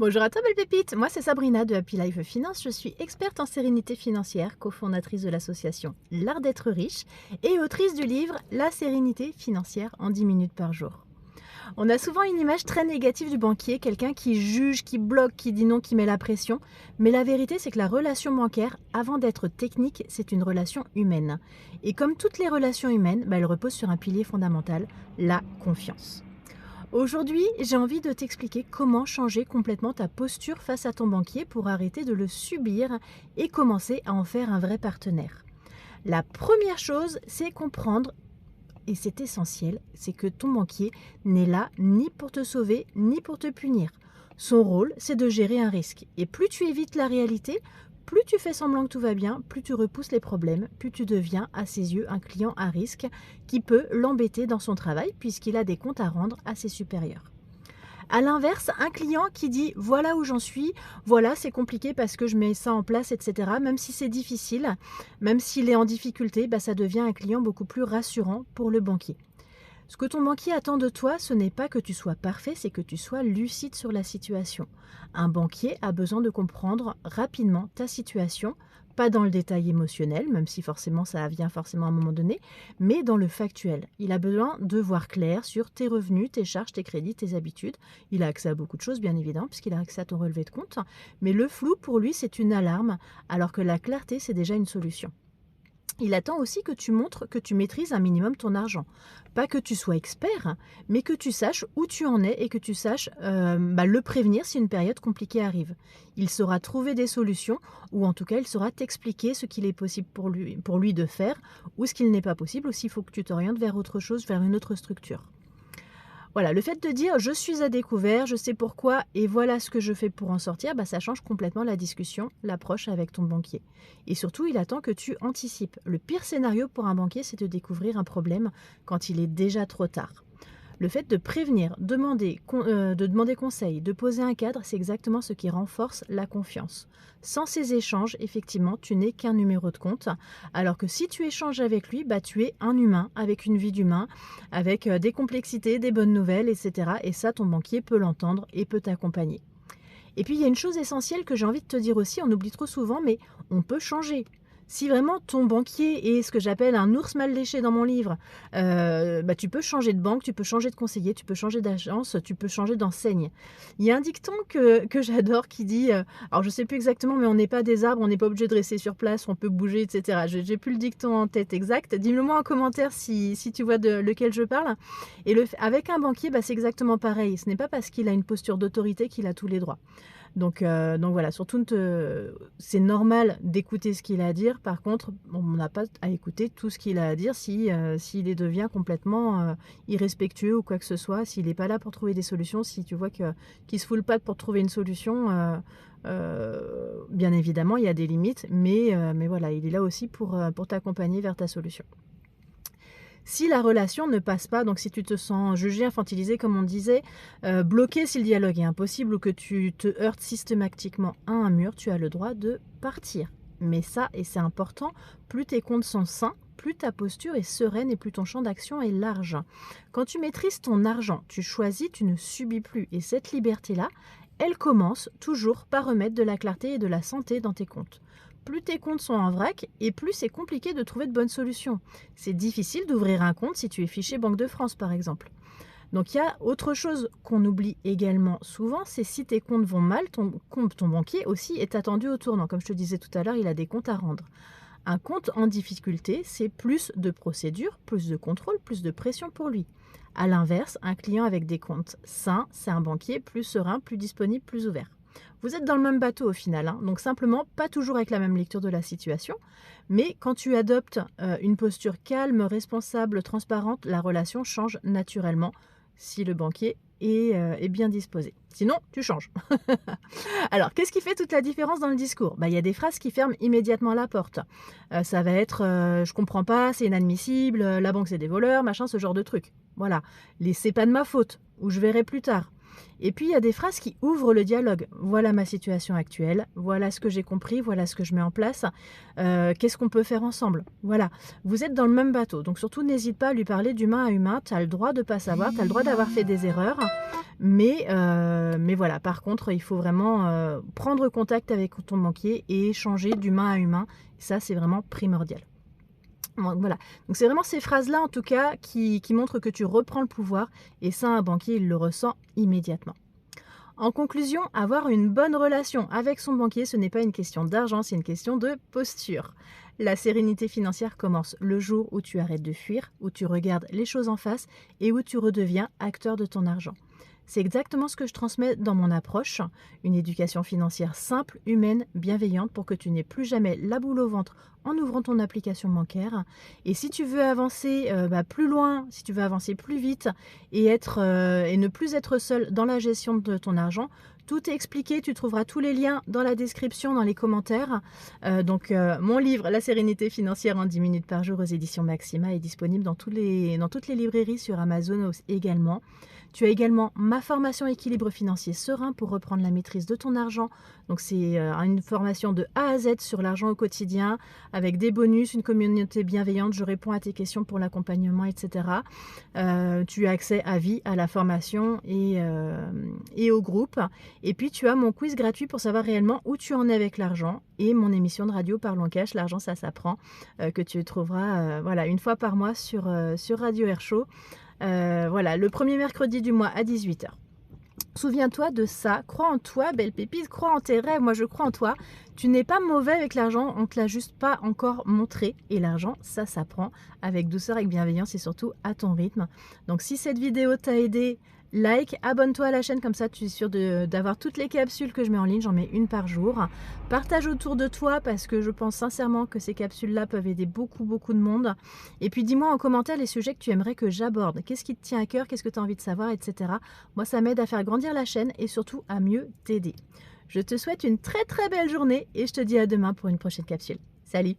Bonjour à toi belle pépite, moi c'est Sabrina de Happy Life Finance, je suis experte en sérénité financière, cofondatrice de l'association L'Art d'être riche et autrice du livre La sérénité financière en 10 minutes par jour. On a souvent une image très négative du banquier, quelqu'un qui juge, qui bloque, qui dit non, qui met la pression, mais la vérité c'est que la relation bancaire, avant d'être technique, c'est une relation humaine. Et comme toutes les relations humaines, elle repose sur un pilier fondamental, la confiance. Aujourd'hui, j'ai envie de t'expliquer comment changer complètement ta posture face à ton banquier pour arrêter de le subir et commencer à en faire un vrai partenaire. La première chose, c'est comprendre, et c'est essentiel, c'est que ton banquier n'est là ni pour te sauver, ni pour te punir. Son rôle, c'est de gérer un risque. Et plus tu évites la réalité, plus tu fais semblant que tout va bien, plus tu repousses les problèmes, plus tu deviens, à ses yeux, un client à risque qui peut l'embêter dans son travail puisqu'il a des comptes à rendre à ses supérieurs. À l'inverse, un client qui dit voilà où j'en suis, voilà c'est compliqué parce que je mets ça en place, etc. Même si c'est difficile, même s'il est en difficulté, ça devient un client beaucoup plus rassurant pour le banquier. Ce que ton banquier attend de toi, ce n'est pas que tu sois parfait, c'est que tu sois lucide sur la situation. Un banquier a besoin de comprendre rapidement ta situation, pas dans le détail émotionnel, même si forcément ça vient forcément à un moment donné, mais dans le factuel. Il a besoin de voir clair sur tes revenus, tes charges, tes crédits, tes habitudes. Il a accès à beaucoup de choses, bien évidemment, puisqu'il a accès à ton relevé de compte. Mais le flou, pour lui, c'est une alarme, alors que la clarté, c'est déjà une solution. Il attend aussi que tu montres que tu maîtrises un minimum ton argent. Pas que tu sois expert, mais que tu saches où tu en es et que tu saches le prévenir si une période compliquée arrive. Il saura trouver des solutions ou en tout cas il saura t'expliquer ce qu'il est possible pour lui de faire ou ce qu'il n'est pas possible ou s'il faut que tu t'orientes vers autre chose, vers une autre structure. Voilà, le fait de dire je suis à découvert, je sais pourquoi et voilà ce que je fais pour en sortir, ça change complètement la discussion, l'approche avec ton banquier. Et surtout, il attend que tu anticipes. Le pire scénario pour un banquier, c'est de découvrir un problème quand il est déjà trop tard. Le fait de prévenir, de demander conseil, de poser un cadre, c'est exactement ce qui renforce la confiance. Sans ces échanges, effectivement, tu n'es qu'un numéro de compte, alors que si tu échanges avec lui, tu es un humain, avec une vie d'humain, avec des complexités, des bonnes nouvelles, etc. Et ça, ton banquier peut l'entendre et peut t'accompagner. Et puis, il y a une chose essentielle que j'ai envie de te dire aussi, on oublie trop souvent, mais on peut changer. Si vraiment ton banquier est ce que j'appelle un ours mal léché dans mon livre, tu peux changer de banque, tu peux changer de conseiller, tu peux changer d'agence, tu peux changer d'enseigne. Il y a un dicton que j'adore qui dit, alors je ne sais plus exactement, mais on n'est pas des arbres, on n'est pas obligé de rester sur place, on peut bouger, etc. J'ai plus le dicton en tête exact. Dis-le moi en commentaire si tu vois de lequel je parle. Et avec un banquier, c'est exactement pareil. Ce n'est pas parce qu'il a une posture d'autorité qu'il a tous les droits. Donc voilà, surtout c'est normal d'écouter ce qu'il a à dire. Par contre, on n'a pas à écouter tout ce qu'il a à dire s'il devient complètement irrespectueux ou quoi que ce soit, s'il n'est pas là pour trouver des solutions, si tu vois qu'il se fout le patte pour trouver une solution. Bien évidemment, il y a des limites, mais voilà, il est là aussi pour t'accompagner vers ta solution. Si la relation ne passe pas, donc si tu te sens jugé, infantilisé comme on disait, bloqué si le dialogue est impossible ou que tu te heurtes systématiquement à un mur, tu as le droit de partir. Mais ça, et c'est important, plus tes comptes sont sains, plus ta posture est sereine et plus ton champ d'action est large. Quand tu maîtrises ton argent, tu choisis, tu ne subis plus. Et cette liberté-là, elle commence toujours par remettre de la clarté et de la santé dans tes comptes. Plus tes comptes sont en vrac et plus c'est compliqué de trouver de bonnes solutions. C'est difficile d'ouvrir un compte si tu es fiché Banque de France par exemple. Donc il y a autre chose qu'on oublie également souvent, c'est si tes comptes vont mal, ton banquier aussi est attendu au tournant. Comme je te disais tout à l'heure, il a des comptes à rendre. Un compte en difficulté, c'est plus de procédures, plus de contrôle, plus de pression pour lui. A l'inverse, un client avec des comptes sains, c'est un banquier plus serein, plus disponible, plus ouvert. Vous êtes dans le même bateau au final, donc simplement pas toujours avec la même lecture de la situation, mais quand tu adoptes une posture calme, responsable, transparente, la relation change naturellement si le banquier est bien disposé. Sinon, tu changes. Alors, qu'est-ce qui fait toute la différence dans le discours ? Il y a des phrases qui ferment immédiatement la porte. Ça va être je comprends pas, c'est inadmissible, la banque c'est des voleurs, machin, ce genre de truc. Voilà. C'est pas de ma faute, ou je verrai plus tard. Et puis il y a des phrases qui ouvrent le dialogue. Voilà ma situation actuelle, voilà ce que j'ai compris, voilà ce que je mets en place, qu'est-ce qu'on peut faire ensemble. Voilà, vous êtes dans le même bateau, donc surtout n'hésite pas à lui parler d'humain à humain, tu as le droit de ne pas savoir, tu as le droit d'avoir fait des erreurs, mais voilà, par contre il faut vraiment prendre contact avec ton banquier et échanger d'humain à humain, ça c'est vraiment primordial. Voilà, donc c'est vraiment ces phrases-là en tout cas qui montrent que tu reprends le pouvoir et ça un banquier il le ressent immédiatement. En conclusion, avoir une bonne relation avec son banquier, ce n'est pas une question d'argent, c'est une question de posture. La sérénité financière commence le jour où tu arrêtes de fuir, où tu regardes les choses en face et où tu redeviens acteur de ton argent. C'est exactement ce que je transmets dans mon approche, une éducation financière simple, humaine, bienveillante pour que tu n'aies plus jamais la boule au ventre en ouvrant ton application bancaire. Et si tu veux avancer plus loin, si tu veux avancer plus vite et ne plus être seul dans la gestion de ton argent, tout est expliqué, tu trouveras tous les liens dans la description, dans les commentaires. Mon livre, La sérénité financière en 10 minutes par jour aux éditions Maxima est disponible dans toutes les librairies sur Amazon également. Tu as également ma formation équilibre financier serein pour reprendre la maîtrise de ton argent. Donc c'est une formation de A à Z sur l'argent au quotidien avec des bonus, une communauté bienveillante. Je réponds à tes questions pour l'accompagnement, etc. Tu as accès à vie à la formation et au groupe. Et puis tu as mon quiz gratuit pour savoir réellement où tu en es avec l'argent et mon émission de radio Parlons Cash, l'argent ça s'apprend, que tu trouveras une fois par mois sur Radio Air Show. Le premier mercredi du mois à 18h. Souviens-toi de ça, crois en toi, belle pépite, crois en tes rêves, moi je crois en toi. Tu n'es pas mauvais avec l'argent, on ne te l'a juste pas encore montré. Et l'argent, ça s'apprend avec douceur, avec bienveillance et surtout à ton rythme. Donc si cette vidéo t'a aidé, like, abonne-toi à la chaîne, comme ça tu es sûr d'avoir toutes les capsules que je mets en ligne, j'en mets une par jour. Partage autour de toi parce que je pense sincèrement que ces capsules-là peuvent aider beaucoup de monde. Et puis dis-moi en commentaire les sujets que tu aimerais que j'aborde. Qu'est-ce qui te tient à cœur, qu'est-ce que tu as envie de savoir, etc. Moi ça m'aide à faire grandir la chaîne et surtout à mieux t'aider. Je te souhaite une très belle journée et je te dis à demain pour une prochaine capsule. Salut!